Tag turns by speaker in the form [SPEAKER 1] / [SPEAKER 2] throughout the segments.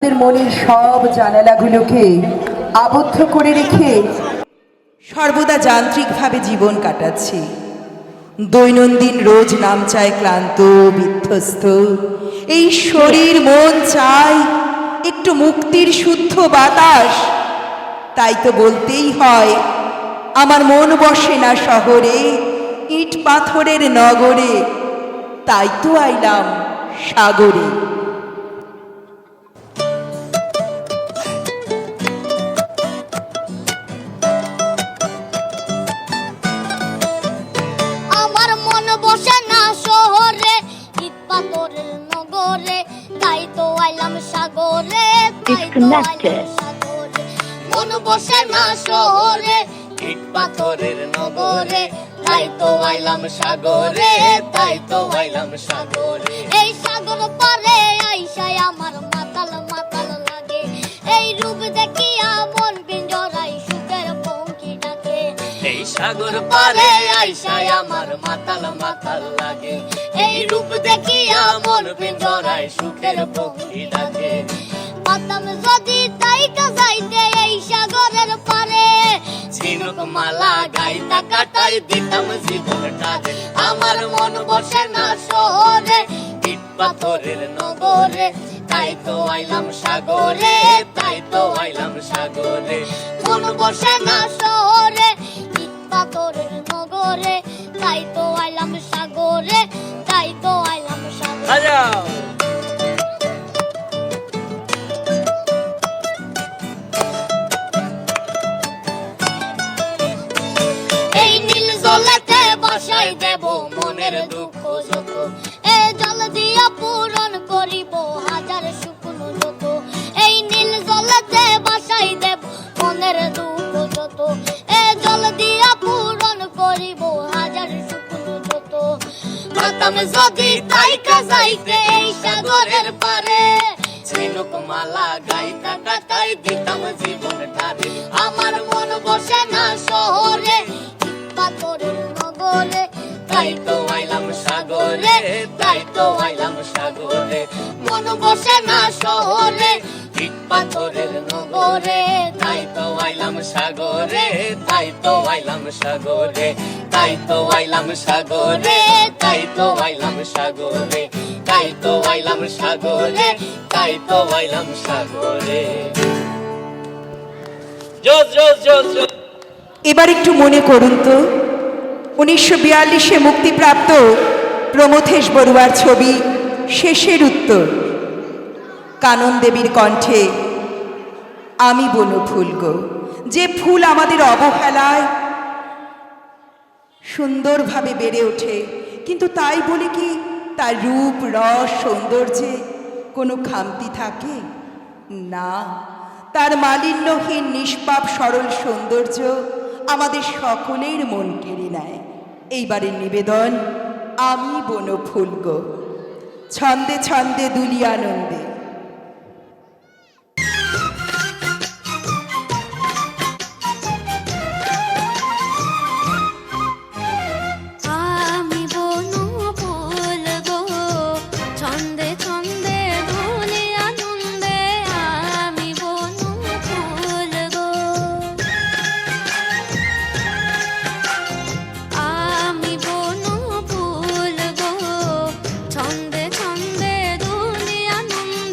[SPEAKER 1] আমাদের মনের সব জানালাগুলোকে আবদ্ধ করে রেখে সর্বদা যান্ত্রিকভাবে জীবন কাটাচ্ছি। দৈনন্দিন রোজ নাম চায় ক্লান্ত বিধ্বস্ত, এই শরীর মন চায় একটু মুক্তির শুদ্ধ বাতাস। তাই তো বলতেই হয় আমার মন বসে না শহরে, ইট পাথরের নগরে, তাই তো আইলাম সাগরে।
[SPEAKER 2] আমার মন বসে না শহরে, ইট পাথরের নগরে, তাই তো আইলাম সাগরে, তাই তো আইলাম সাগরে। মন বসে না শহরে, ইট পাথরের নগরে, তাই তো আইলাম সাগরে, তাই তো আইলাম সাগরে। এই সাগর পারে আইসায় আমার মাতাল মাতাল লাগে, এই রূপ দেখিয়া মন পিঞ্জরায় সুখের পঙ্কি ডাকে।
[SPEAKER 3] এই সাগর পারে আইসায় আমার মাতাল মাতাল লাগে, এই রূপ দেখিয়া মন পিঞ্জরায় সুখের পক্ষী ডাকে।
[SPEAKER 2] পাতাম যদি তাইকা যাইতে এই সাগরের পারে,
[SPEAKER 3] ঝিনুক মালা গাইতা কাটাই দিতাম জীবনটারে। আমার মন বসে না শহরে, ইট পাথরের নগরে, তাই তো আইলাম সাগরে, তাই তো আইলাম সাগরে।
[SPEAKER 2] মন বসে না শহরে, ইট পাথরের নগরে, তাই তো আইলাম সাগরে, তাই তো আইলাম সাগরে।
[SPEAKER 3] বাজাও।
[SPEAKER 2] এই নীল জলেতে বসাই দেব মনের দুঃখ যত, এ জল দিয়া পূরণ করিব হাজার শুকনো যত। এই নীল জলেতে বসাই দেব মনের দুঃখ যত, এ জল দিয়া পূরণ করিব হাজার শুকনো যত।
[SPEAKER 3] পাতাম যদি তাইকা যাইতে এই সাগরের পারে, ঝিনুক মালা গাইতা কাটাই দিতাম জীবনটারে।
[SPEAKER 2] আমার মন বসে না শহরে, ইট পাথরের নগরে,
[SPEAKER 3] তাই তো আইলাম সাগরে, তাই তো আইলাম সাগরে।
[SPEAKER 2] মন বসে না শহরে,
[SPEAKER 3] ইট পাথরের নগরে, তাই তো আইলাম সাগরে, তাই তো আইলাম সাগরে, তাই তো আইলাম সাগরে, তাই তো আইলাম সাগরে, তাই তো আইলাম সাগরে, তাই তো আইলাম সাগরে। জোস জোস জোস জোস।
[SPEAKER 1] এবার একটু মনে করুন তো 1942-এ মুক্তিপ্রাপ্ত প্রমথেশ বড়ুয়ার ছবি শেষের উত্তর, কানন দেবীর কণ্ঠে আমি বনফুল গো। যে ফুল আমাদের অবহেলায় সুন্দরভাবে বেড়ে ওঠে, কিন্তু তাই বলে কি তার রূপ রস সৌন্দর্যে কোনো খামতি থাকে না। তার মালিন্যহীন নিষ্পাপ সরল সৌন্দর্য আমাদের সকলের মন কেড়ে নেয়। এইবারের নিবেদন আমি বনফুল গো, ছন্দে ছন্দে দুলি আনন্দে।
[SPEAKER 2] আমি বনফুল গো, ছন্দে ছন্দে ধুলি আনন্দে, আমি বনফুল গো। আমি বনফুল গো, ছন্দে ছন্দে ধুলি আনন্দে,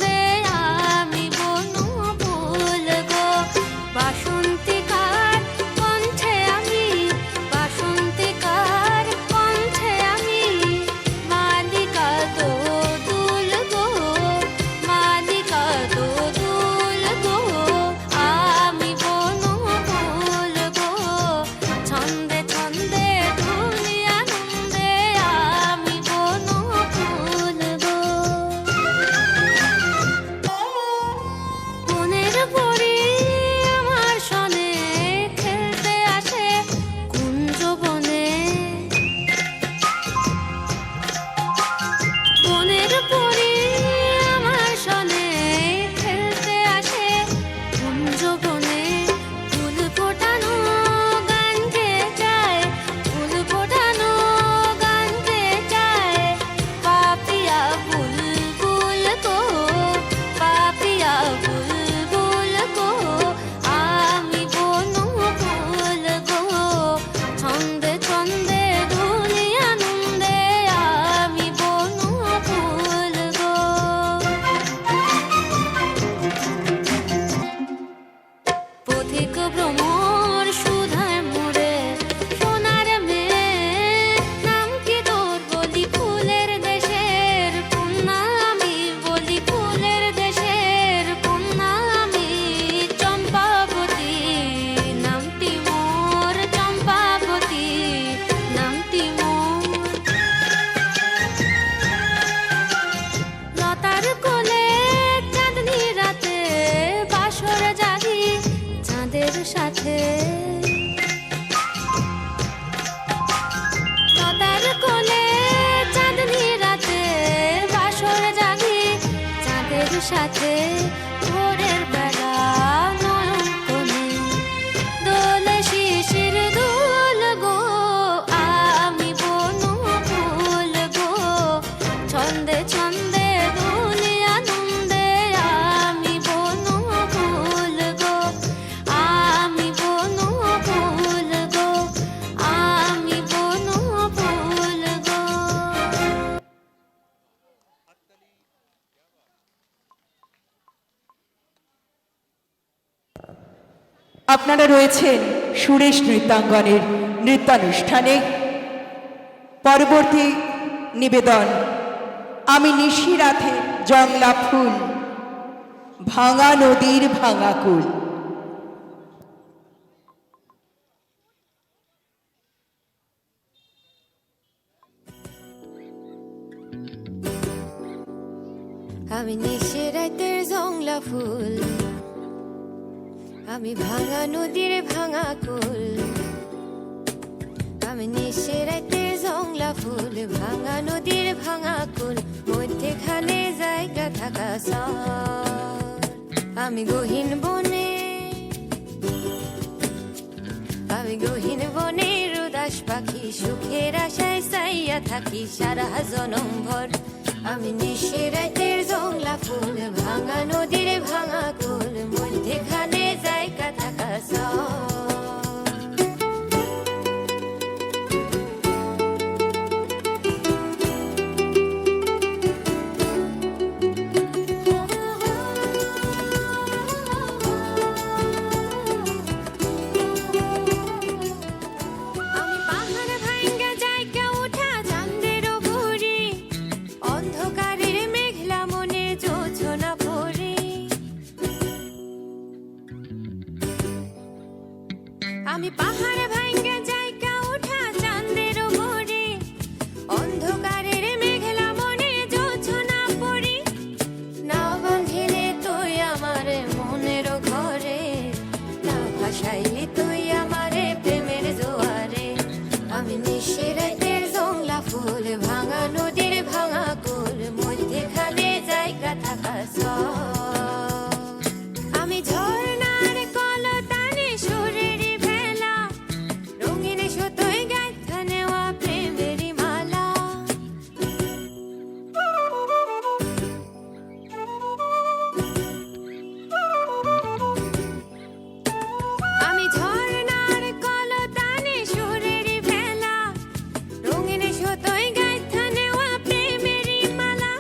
[SPEAKER 4] সাথে নদার কোলে চাঁদনি রাতে বাসর জাগি চাঁদের সাথে ভোরের বেলা নয়ন কোণে দোলে শিশির দোল গো আমি বনু ফুল গো ছন্দে ছন্দে দুলি আনন্দে আমি বনু ফুল গো আমি বনু ফুল গো আমি বনু ফুল গো।
[SPEAKER 1] আপনারা রয়েছেন সুরেশ নৃত্যাঙ্গনের নৃত্যানুষ্ঠানে। পরবর্তী নিবেদন আমি নিশি রাতে জংলা ফুল, ভাঙা নদীর ভাঙা কুল।
[SPEAKER 4] আমি নিশি রাতের জংলা ফুল, আমি ভাঙা নদীর ভাঙা কুল। আমি নিশি রাতের জংলা ফুল, ভাঙা নদীর ভাঙা কুল, মধ্যেখানে জায়গা থাকা সার। আমি গহীন বনে, আমি গহীন বনের উদাস পাখি, সুখের আশায় চাইয়া থাকি সারা জনম ভর। আমি নিশি রাতের জংলা ফুল, ভাঙা নদীর ভাঙা কুল, মধ্যেখানে জায়গা থাকা সার। আমি পাহাড় ভাঙ্গা জায়গা উঠা চাঁদের উপরে, অন্ধকারের মেঘলা মনে যোজনা পড়ে। আমি পাহাড় ভাঙ্গা জায়গা উঠা চাঁদের উপরে, অন্ধকারের মেঘলা মনে যোজনা পড়ে। না বাঁধিলে তুই আমার মনের ঘরে, না ভাসাইলে তুই আমারে প্রেমের জোয়ারে। আমি নিশি রাতের জংলা ফুল, ভাঙা নদীর ভাঙা কুল, মধ্যেখানে জায়গা থাকা সর। আমি ঝর্ণার কলতানে সুরের ভেলা, রঙিন সুতোয় গাঁথা নেওয়া প্রেমের মালা। আমি ঝর্ণার কলতানে সুরের ভেলা, রঙিন সুতোয় গাঁথা নেওয়া প্রেমের মালা।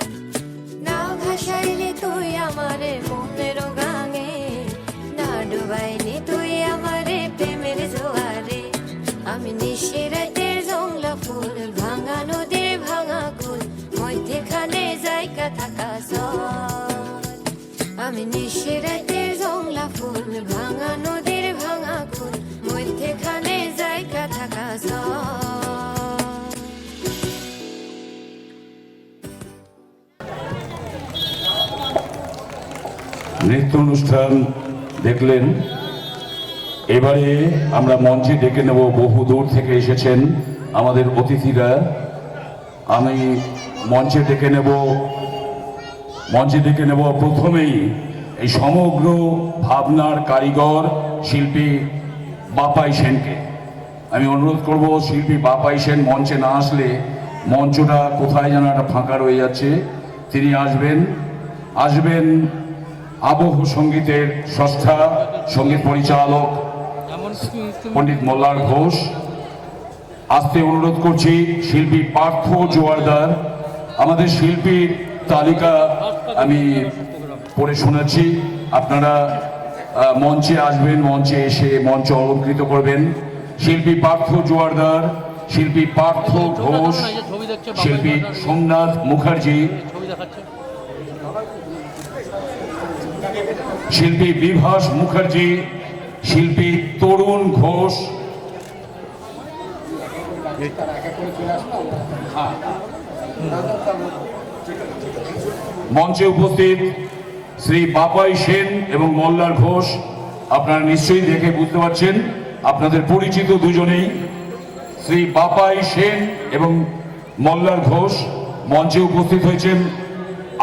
[SPEAKER 4] না ভাসাইলে তুই আমারে মনের গাঙে, না ডুবাইলে তুই আমারে প্রেমের জোয়ারে। আমি নিশি রাতের জংলা ফুল, ভাঙা নদীর ভাঙা কুল, মধ্যেখানে জায়গা থাকা সর। আমি নিশি রাতের জংলা ফুল, ভাঙা নদীর ভাঙা কুল, মধ্যেখানে জায়গা থাকা সর।
[SPEAKER 5] নৃত্য অনুষ্ঠান দেখলেন। এবারে আমরা মঞ্চে ডেকে নেব, বহু দূর থেকে এসেছেন আমাদের অতিথিরা। আমি মঞ্চে ডেকে নেব প্রথমেই এই সমগ্র ভাবনার কারিগর শিল্পী বাপাই সেনকে। আমি অনুরোধ করব, শিল্পী বাপাই সেন মঞ্চে না আসলে মঞ্চটা কোথায় যেন একটা ফাঁকা রয়ে যাচ্ছে। তিনি আসবেন আবহ সঙ্গীতের স্রষ্টা, সঙ্গীত পরিচালক পণ্ডিত মল্লার ঘোষ। আসতে অনুরোধ করছি শিল্পী পার্থ জোয়ারদার। আমাদের শিল্পীর তালিকা আমি পড়ে শোনাচ্ছি, আপনারা মঞ্চে আসবেন, মঞ্চে এসে মঞ্চ অলঙ্কৃত করবেন। শিল্পী পার্থ জোয়ারদার, শিল্পী পার্থ ঘোষ, শিল্পী সোমনাথ মুখার্জি, শিল্পী বিভাস মুখার্জি, শিল্পী তরুণ ঘোষ, মঞ্চে উপস্থিত শ্রী বাপাই সেন এবং মল্লার ঘোষ। আপনারা নিশ্চয়ই দেখে বুঝতে পারছেন আপনাদের পরিচিত দুজনেই শ্রী বাপাই সেন এবং মল্লার ঘোষ। মঞ্চে উপস্থিত হয়েছেন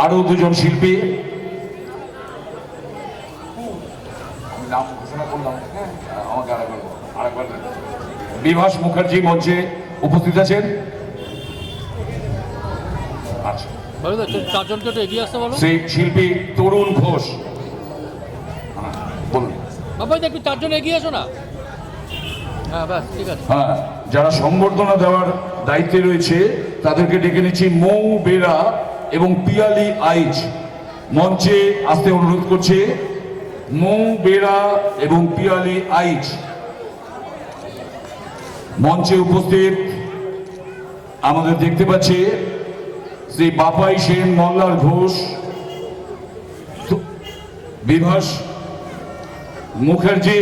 [SPEAKER 5] আরো দুজন শিল্পী। নাম ঘোষণা করলাম, আমাকে আরেকবার বিভাস মুখার্জি মঞ্চে উপস্থিত আছেন। আচ্ছা,
[SPEAKER 6] চারজনকে একটু এগিয়ে আসতে বলো।
[SPEAKER 5] সেই শিল্পী তরুণ ঘোষ, বলুন।
[SPEAKER 6] বাবা একটু চারজন এগিয়ে এসো না। হ্যাঁ ব্যাস ঠিক আছে।
[SPEAKER 5] হ্যাঁ, যারা সংবর্ধনা দেওয়ার দায়িত্বে রয়েছে তাদেরকে ডেকে নিচ্ছি মৌ বেরা এবং পিয়ালি আইচ। মঞ্চে আসতে অনুরোধ করছে মৌ বেরা এবং পিয়ালি আইচ। মঞ্চে উপস্থিত আমাদের দেখতে পাচ্ছে শ্রী বাপাই সেন, মল্লার ঘোষ, বিভাস মুখার্জি।